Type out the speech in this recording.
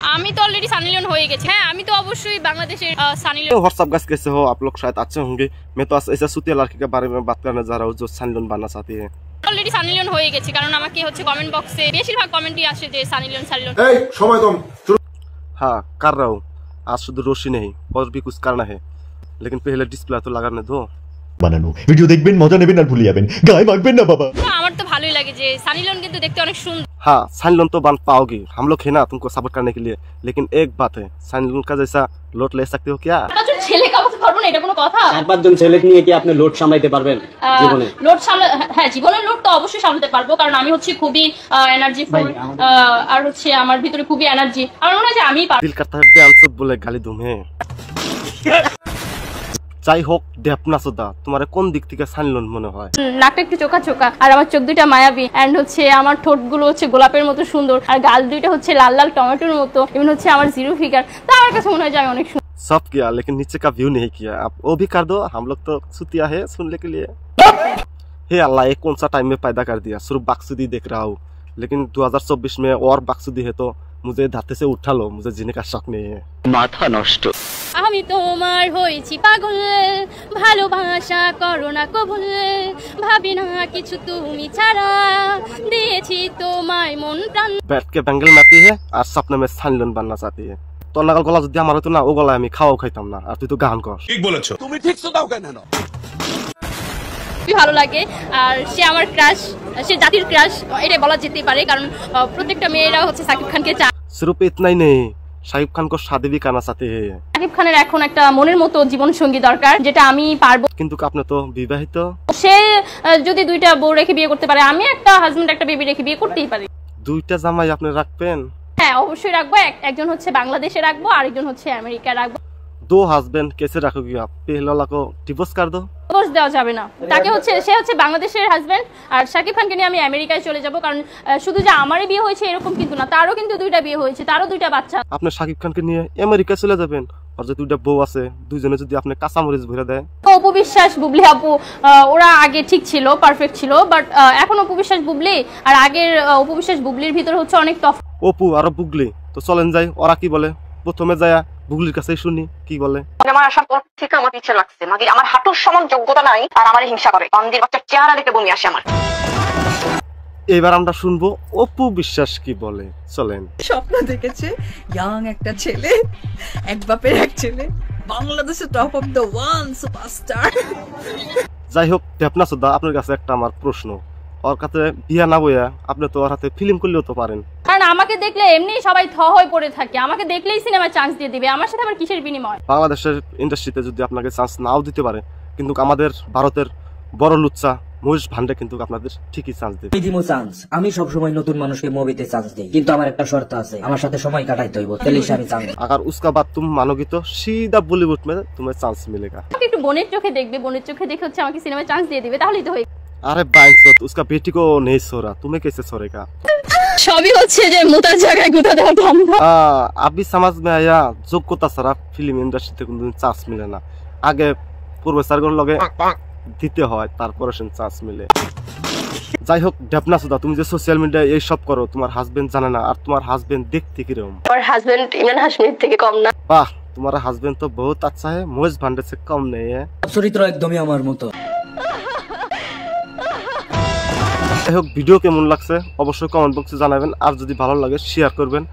আমি তো already Sunny Leone हो गए हैं। আমি তো অবশ্যই বাংলাদেশের सनी लियोन। व्हाट्सअप गाइस, कैसे हो आप लोग? शायद अच्छे होंगे। मैं तो ऐसा सुतिया लड़की के बारे में बात करने जा रहा हूँ जो सनी लियोन बनना चाहती है। অলরেডি सनी लियोन হয়ে গেছে, কারণ আমাকে হচ্ছে কমেন্ট বক্সে বেশিরভাগ কমেন্টই আসে যে सनी लियोन এই সময় কম। हाँ कर रहा हूँ। आज शुद्ध रोशनी नहीं और भी कुछ करना है, लेकिन पहले डिस्प्ले तो लगाने दो। বানানো ভিডিও দেখবেন, মজা নেবেন আর ভুলে যাবেন, গায়ে মাখবেন না বাবা। আমার তো ভালোই লাগে যে सनी लियोन কিন্তু দেখতে অনেক সুন্দর। हाँ सनी लियोन तो बन पाओगी, हम लोग है ना तुमको सपोर्ट करने के लिए, लेकिन एक बात है, सनी लियोन का जैसा लोड ले सकते हो क्या? ছেলে কামাতে পারবো না, এটা কোনো কথা? চার পাঁচজন ছেলে নিয়ে কি আপনি লোড সামলাতে পারবেন জীবনে? লোড হ্যাঁ, জীবনের লোড তো অবশ্যই সামলাতে পারবো, কারণ আমি হচ্ছে খুবই এনার্জিফুল, আর হচ্ছে আমার ভিতরে খুবই এনার্জি। আমার মনে হয় যে আমি दिल करता है बेअंसब बोले गाली दूं मैं। যাই হোক ডেপনা সোদা, তোমার কোন দিক থেকে সনি লিওন মনে হয়? নাকটা একটু চোখা চোখা, আর আমার চোখ দুইটা মায়াবী, এন্ড হচ্ছে আমার ঠোঁটগুলো হচ্ছে গোলাপের মতো সুন্দর, আর গাল দুইটা হচ্ছে লাল লাল টমেটোর মতো, এমন হচ্ছে আমার জিরো ফিগার। তো আমার কাছে মনে হয় যে আমি অনেক সুন্দর। सब किया लेकिन नीचे का व्यू नहीं किया, आप वो भी कर दो, हम लोग तो सुतिया है सुनने के लिए। हे अल्लाह, ये कौन सा टाइम में पैदा कर दिया? सिर्फ बाक्सुदी देख रहा हूँ, लेकिन 2024 में और बाक्सुदी है तो मुझे धाते से उठा लो, मुझे जीने का शौक नहीं है। মাথা নষ্ট। আমি তোমার হয়েছি পাগল, ভালোবাসা করো না কবুল, ভাবি না কিছু তুমি ছাড়া, দিয়েছি তোমায় মন প্রাণ। बैठ के बेंगल मारती है और सपने में सनी लियोन बनना चाहती है। তোর নাগাল গলা যদি আমার হতো না, ও গলায় আমি খাওয়াও খাইতাম না, আর তুই তো গান কর। ঠিক বলেছো তুমি, ঠিক শোনাও কেন? খুবই ভালো লাগে, আর সে আমার ক্রাশ, সে জাতির ক্রাশ, এটা বলা যেতেই পারে, কারণ প্রত্যেকটা মেয়েরা হচ্ছে সাকিব খানকে চায়। सिर्फ इतना ही नहीं, शाहिब खान को शादी भी करना चाहते हैं। সাকিব খানের এখন একটা মনের মতো জীবন সঙ্গী দরকার, যেটা আমি পারবো। কিন্তু আপনি তো বিবাহিত। সে যদি দুইটা বউ রেখে বিয়ে করতে পারে, আমি একটা হাজবেন্ড একটা বেবি রেখে বিয়ে করতেই পারি। দুইটা জামাই আপনি রাখবেন? হ্যাঁ অবশ্যই রাখবো, একজন হচ্ছে বাংলাদেশে রাখবো, আরেকজন হচ্ছে আমেরিকা রাখবো। दो हस्बैंड कैसे रखोगी आप? पहले वाला को डिवोर्स कर दो। ডিভোর্স দেওয়া যাবে না, তাকে হচ্ছে সে হচ্ছে বাংলাদেশের হাজবেন্ড, আর সাকিব খানকে নিয়ে আমি আমেরিকায় চলে যাব, কারণ শুধু যে আমারই বিয়ে হয়েছে এরকম কিন্তু না, তারও কিন্তু দুইটা বিয়ে হয়েছে, তারও দুইটা বাচ্চা। আপনি সাকিব খানকে নিয়ে আমেরিকা চলে যাবেন, আর যে দুইটা বউ আছে দুইজনে যদি আপনি কাঁচামরিচ ভরে দেয়। অপু বিশ্বাস বুবলি আপু ওরা আগে ঠিক ছিল, পারফেক্ট ছিল, বাট এখন অপু বিশ্বাস বুবলি আর আগের অপু বিশ্বাস বুবলির ভিতরে হচ্ছে অনেক তফাৎ। অপু আর বুগলি তো চলেন যাই, ওরা কি বলে প্রথমে যায় বুগলির কাছে শুনি কি বলে। আমার আসার পর থেকে আমার ইচ্ছে লাগছে, মাগি আমার হাঁটুর সমান যোগ্যতা নাই, আর আমার হিংসা করে, বান্দির বাচ্চার চেহারা দেখে বমি আসে আমার। এবার আমরা শুনবো অপু বিশ্বাস কি বলে, চলেন। স্বপ্ন দেখেছে ইয়াং একটা ছেলে, এক বাপের এক ছেলে, বাংলাদেশের top of the one superstar. যাই হোক ডেপনা সোদা, আপনার কাছে একটা আমার প্রশ্ন, ওর কাছে বিয়া না বইয়া আপনি তো ওর হাতে ফিল্ম করলেও তো পারেন। কারণ আমাকে দেখলে এমনি সবাই থ হয়ে পড়ে থাকে, আমাকে দেখলেই সিনেমায় চান্স দিয়ে দিবে, আমার সাথে আবার কিসের বিনিময়? বাংলাদেশের ইন্ডাস্ট্রিতে যদি আপনাকে চান্স নাও দিতে পারে, কিন্তু আমাদের ভারতের বড় লুচ্চা মহেশ ভান্ডে কিন্তু আপনাদের ঠিকই চান্স দেবে। দিমো চান্স, আমি সব সময় নতুন মানুষকে মুভিতে চান্স দেই, কিন্তু আমার একটা শর্ত আছে, আমার সাথে সময় কাটাইতে হইব, তাহলে আমি চান্স। अगर उसका बाद तुम मानोगी तो सीधा बॉलीवुड में तुम्हें चांस मिलेगा। একটু বোনের চোখে দেখবে, বোনের চোখে দেখে হচ্ছে আমাকে सिनेमाয় चांस দিয়ে দিবে, তাহলেই তো হয়ে। अरे बाइंसोत, उसका बेटी को नहीं छोड़ा, तुम्हें कैसे छोड़ेगा? সবই হচ্ছে যে মুতার জায়গায় গুতা দেওয়া ধান্দা। अभी समझ में आया, যোগ্যতা ছাড়া ফিল্ম ইন্ডাস্ট্রিতে কোনদিন চান্স মিলে না, আগে প্রফেসরগুলোর লগে দিতে হয় তারপরে সে চান্স মিলে। যাই হোক ডেপনা সুদা, তুমি যে সোশ্যাল মিডিয়ায় এই সব করো, তোমার হাজবেন্ড জানে না, আর তোমার হাজবেন্ড দেখতে কিরকম? আমার হাজবেন্ড ইমরান হাশমির থেকে কম না। वाह, तुम्हारा हस्बैंड तो बहुत अच्छा है, महेश भांडे से कम नहीं है। চরিত্র একদমই আমার মতো। যাই হোক ভিডিও কেমন লাগছে অবশ্যই কমেন্ট বক্সে জানাবেন, আর যদি ভালো লাগে শেয়ার করবেন।